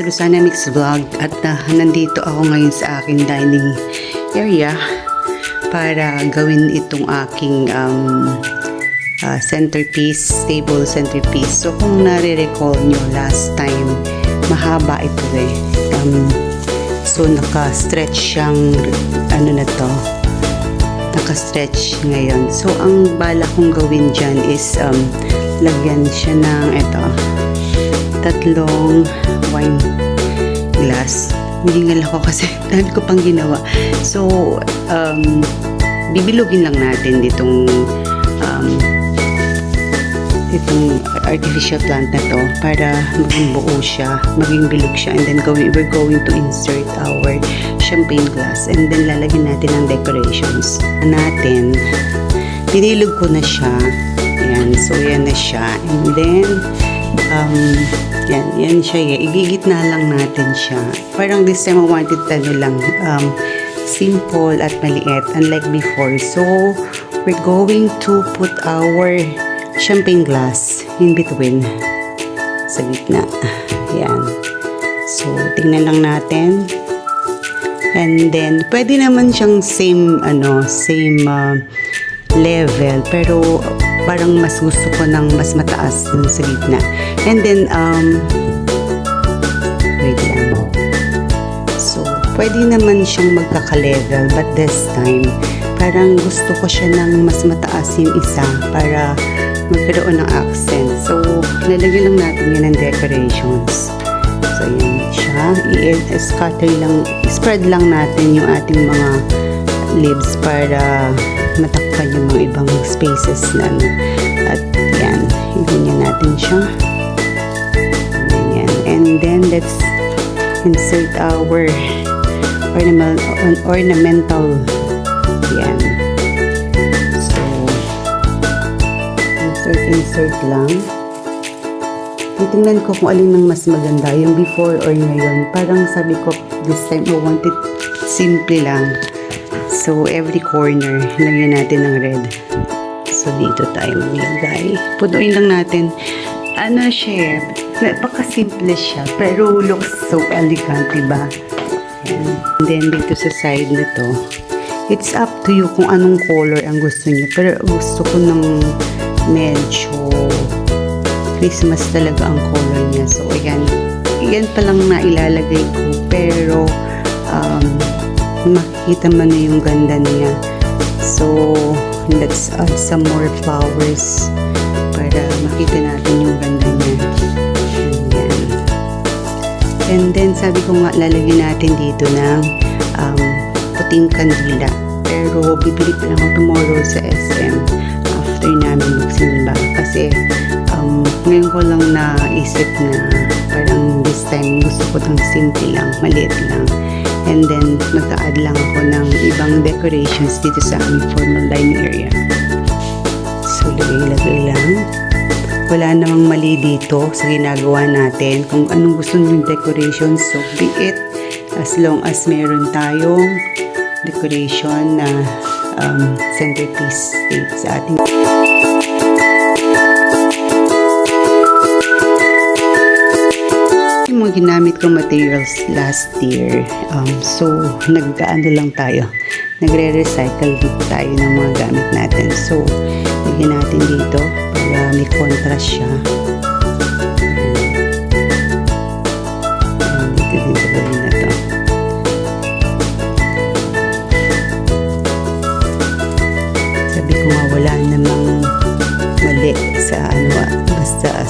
sa Rosana Mix Vlog at nandito ako ngayon sa aking dining area para gawin itong aking centerpiece, table centerpiece. So kung nare-recall nyo last time, mahaba ito eh. So naka-stretch siyang naka-stretch ngayon. So ang bala kong gawin dyan is lagyan siya ng tatlong wine glass. Hiningal ako kasi dami ko pang ginawa. So, bibilugin lang natin itong artificial plant na to para maging buo siya, maging bilog siya, and then we're going to insert our champagne glass, and then lalagyan natin ng decorations natin. Binilog ko na siya. Ayan, so yan na siya, and then yan siya. Igigitna lang natin siya. Parang this time I wanted simple at maliit, unlike before. So we're going to put our champagne glass in between, sa gitna. Yan. So tingnan lang natin. And then pwede naman siyang same level, pero parang mas gusto ko ng mas mataas dun sa gitna. And then wait lang. So pwede naman siyang magkaka-level, but this time parang gusto ko siya ng mas mataas yung isa para magkaroon ng accent. So lalagyan lang natin yan ng decorations. So yan siya. Spread lang natin yung ating mga leaves para matakpan yung mga ibang spaces na at yan, ganyan natin siya. Ganyan. And then let's insert our ornamental yan. So insert lang. Titingnan ko kung alin ang mas maganda, yung before or ngayon. Parang sabi ko this time I want it simple lang. So, every corner, lagyan natin ng red. So, dito tayo maglagay. Punuin lang natin. Ano siya, napaka-simple siya, pero looks so elegant, diba? Ayan. And then, dito sa side na to, it's up to you kung anong color ang gusto niyo. Pero gusto ko ng medyo Christmas talaga ang color niya. So, ayan. Yan pa lang na ilalagay ko. Pero, makikita man na yung ganda niya. So let's add some more flowers para makita natin yung ganda niya. Ayan. And then sabi ko nga lalagyan natin dito ng puting kandila, pero bibili pa lang ako tomorrow sa SM after namin magsimba, kasi ngayon ko lang naisip na parang this time gusto ko ng simple lang, maliit lang. And then, mag-a-add lang ako ng ibang decorations dito sa aming formal dining area. So, lagay-lagay lang. Wala namang mali dito sa ginagawa natin. Kung anong gusto nyo yung decorations, so be it. As long as meron tayong decoration na centerpiece sa ating mga ginamit kong materials last year. So, nag-ano lang tayo. Nagre-recycle tayo ng mga gamit natin. So, lagyan natin dito para may contrast siya. Ayan. Dito din sa gawin na to. Sabi ko nga wala namang mali sa basta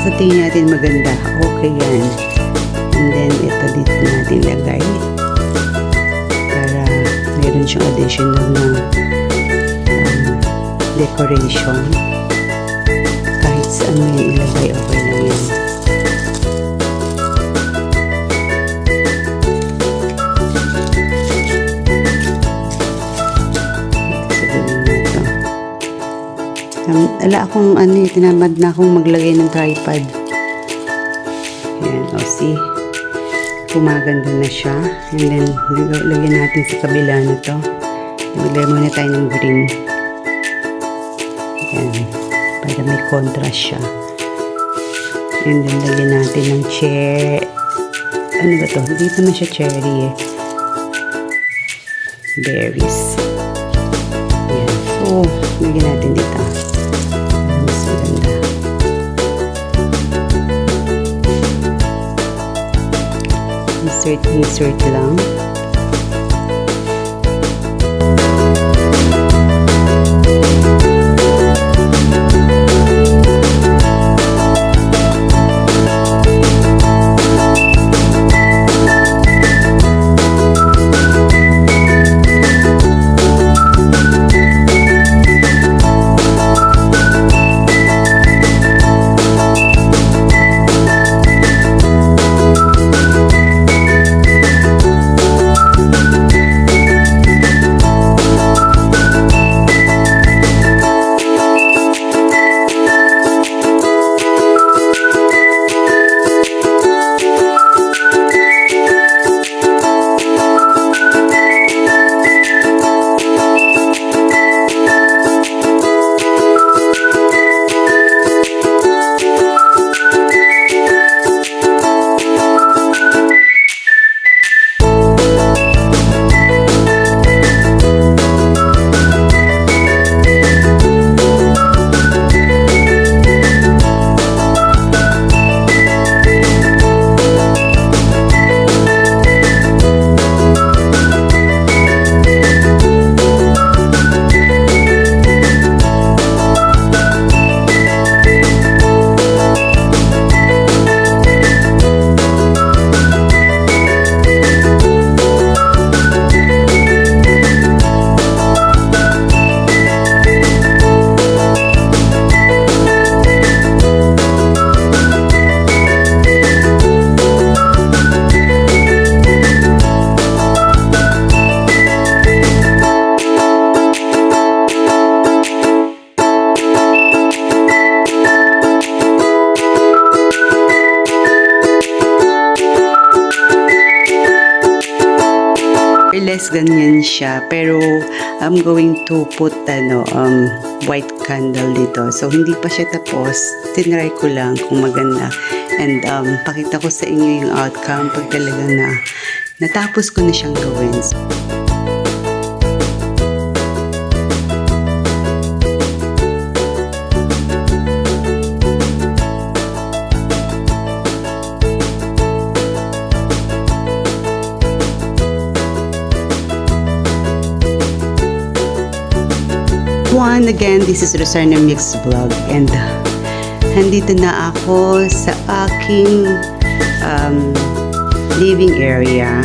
sa tingin natin maganda, okay yan. And then ito dito natin lagay para meron siyang additional na decoration. Kahit saan mo yung ilagay, okay lang yan. Ala akong tinamad na akong maglagay ng tripod. Ayan, see, gumaganda na siya. And then lagyan natin sa kabila na to. Maglagay muna tayo ng green. Ayan, para may contrast siya. And then lagyan natin ng ano ba to? Hindi naman siya cherry eh. Berries. Yan. So, lagyan natin dito. Mas maganda. Insert lang. Less ganyan siya, pero I'm going to put white candle dito. So hindi pa siya tapos, tinry ko lang kung maganda, and pakita ko sa inyo yung outcome pag talagang natapos ko na siyang gawin. Again, this is Rosarna Mix Vlog, and nandito na ako sa aking living area.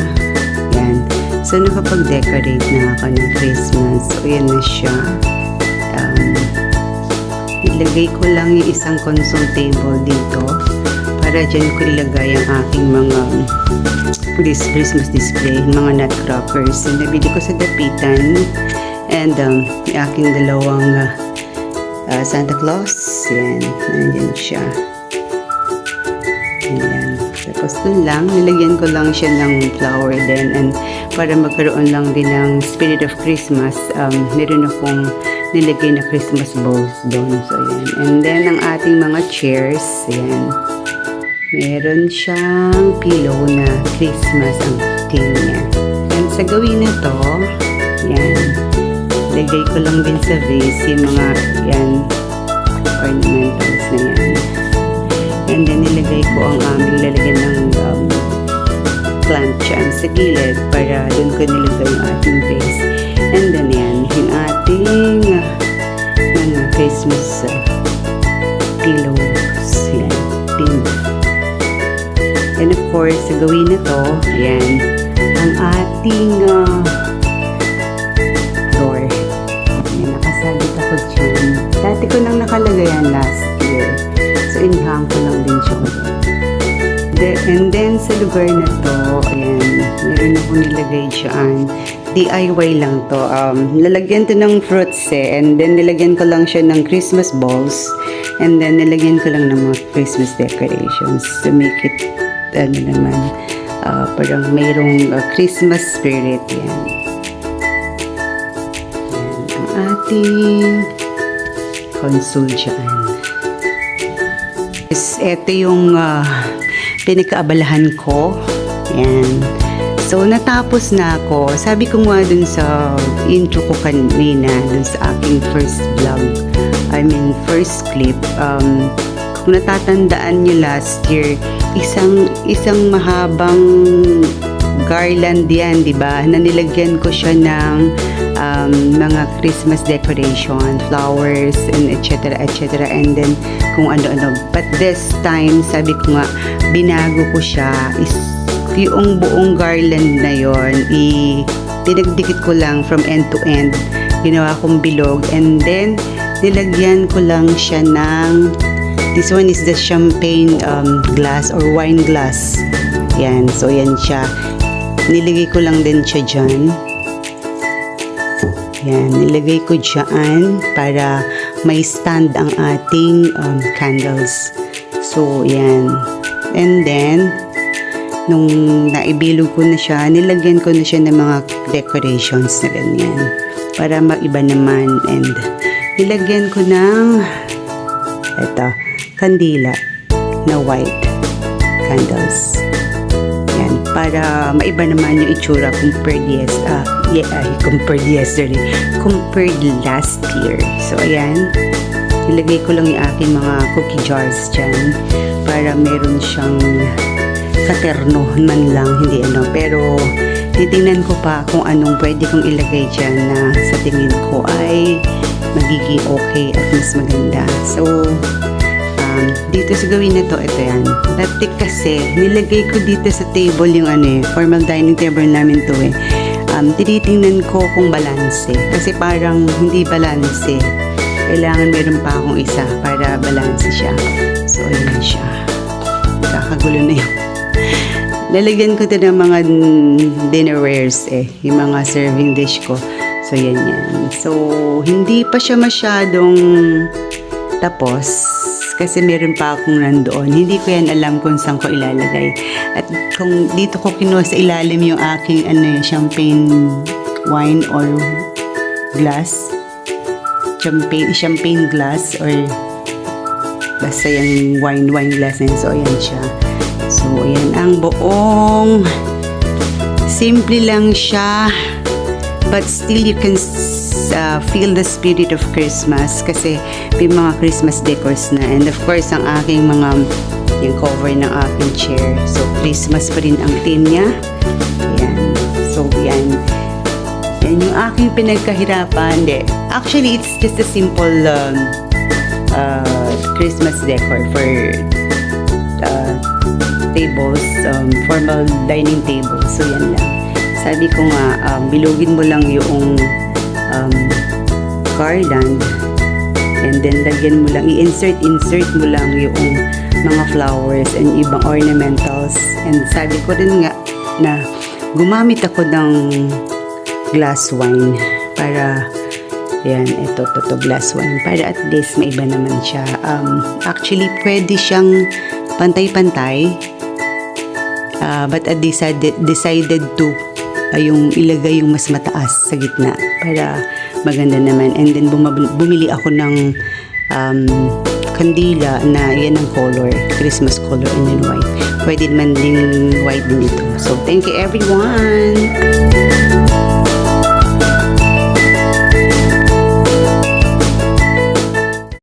Yan. So, nakapag-decorate na ako ng Christmas. So, yan na siya. Ilagay ko lang yung isang console table dito para dyan ko ilagay ang aking mga Christmas display, mga nutcrackers. So, nabili ko sa Dapitan. And yung aking dalawang Santa Claus, yan, nandiyan siya. Ayan. Tapos dun lang, nilagyan ko lang siya ng flower din, and para magkaroon lang din ng spirit of Christmas, meron akong nilagay na Christmas balls doon. So, yan. And then, ang ating mga chairs, yan, meron siyang pillow na Christmas ang theme niya. And sa gawin na to, yan, lagay ko lang din sa vase yung mga yan ornamentals na yan. And then nilagay ko ang aming lalagyan ng plant dyan sa gilid para doon ko nilagay yung ating vase. And then yan, yung ating mga Christmas pillows. Yan, pink. And of course, sa gawin na to, yan, ang ating door. Nakasabit ako dyan. Dati ko nang nakalagay yan last year. So, inhang ko lang din siya. And then, sa lugar na to, ayan, meron ako nilagay dyan. DIY lang to. Lalagyan to ng fruits eh. And then, nilagyan ko lang siya ng Christmas balls. And then, nilagyan ko lang ng mga Christmas decorations to make it, parang mayroong Christmas spirit yan. Ating console dyan. Ito yung pinagkaabalahan ko Yan. So, natapos na ako. Sabi ko nga dun sa intro ko kanina, dun sa aking first vlog, first clip, kung natatandaan nyo last year, isang mahabang garland yan, di ba? Na nilagyan ko siya ng mga Christmas decoration, flowers, and etc. and then kung ano-ano. But this time, sabi ko nga, binago ko siya, yung buong garland na yon, pinagdikit ko lang from end to end, ginawa kong bilog, and then nilagyan ko lang siya ng, this one is the champagne glass or wine glass. Yan, so yan siya, nilagay ko lang din siya dyan. Yan, nilagay ko dyan para may stand ang ating candles. So yan, and then nung naibilog ko na siya, nilagyan ko na siya ng mga decorations na ganyan para maiba naman, and nilagyan ko ng kandila na white candles. Yan, para maiba naman yung itsura compared last year. So ayan, nilagay ko lang yung aking mga cookie jars dyan para meron siyang katerno man lang, hindi ano, pero titingnan ko pa kung anong pwede kong ilagay dyan na sa tingin ko ay magiging okay at mas maganda. So dito sa gawin na to, ito yan, dati kasi nilagay ko dito sa table yung formal dining table namin to tinitingnan ko kung balanse, kasi parang hindi balanse, kailangan meron pa akong isa para balanse siya. So ayan siya, kakagulo na yun. Lalagyan ko ito ng mga dinnerwares yung mga serving dish ko. So yan. So hindi pa siya masyadong tapos kasi meron pa akong nandoon. Hindi ko yan alam kung saan ko ilalagay. At kung dito ko kinuha sa ilalim yung aking champagne wine or glass, champagne glass, or basta yung wine glass na yun. So ayan siya. So, ayan ang buong, simple lang siya, but still you can feel the spirit of Christmas kasi may mga Christmas decors na, and of course ang aking yung cover ng aking chair, so Christmas pa rin ang theme niya. Ayan, so yan yung aking pinagkahirapan. Actually it's just a simple Christmas decor for tables, formal dining table. So yan lang, sabi ko nga, bilugin mo lang yung garland, and then lagyan mo lang, insert mo lang yung mga flowers and ibang ornamentals. And sabi ko rin nga na gumamit ako ng glass wine para yan, ito glass wine, para at least may iba naman siya. Actually pwede siyang pantay-pantay, but I decided to yung ilagay yung mas mataas sa gitna para maganda naman. And then bumili ako ng kandila na yan ang color, Christmas color, and then white. Pwede naman ding white din ito. So thank you everyone.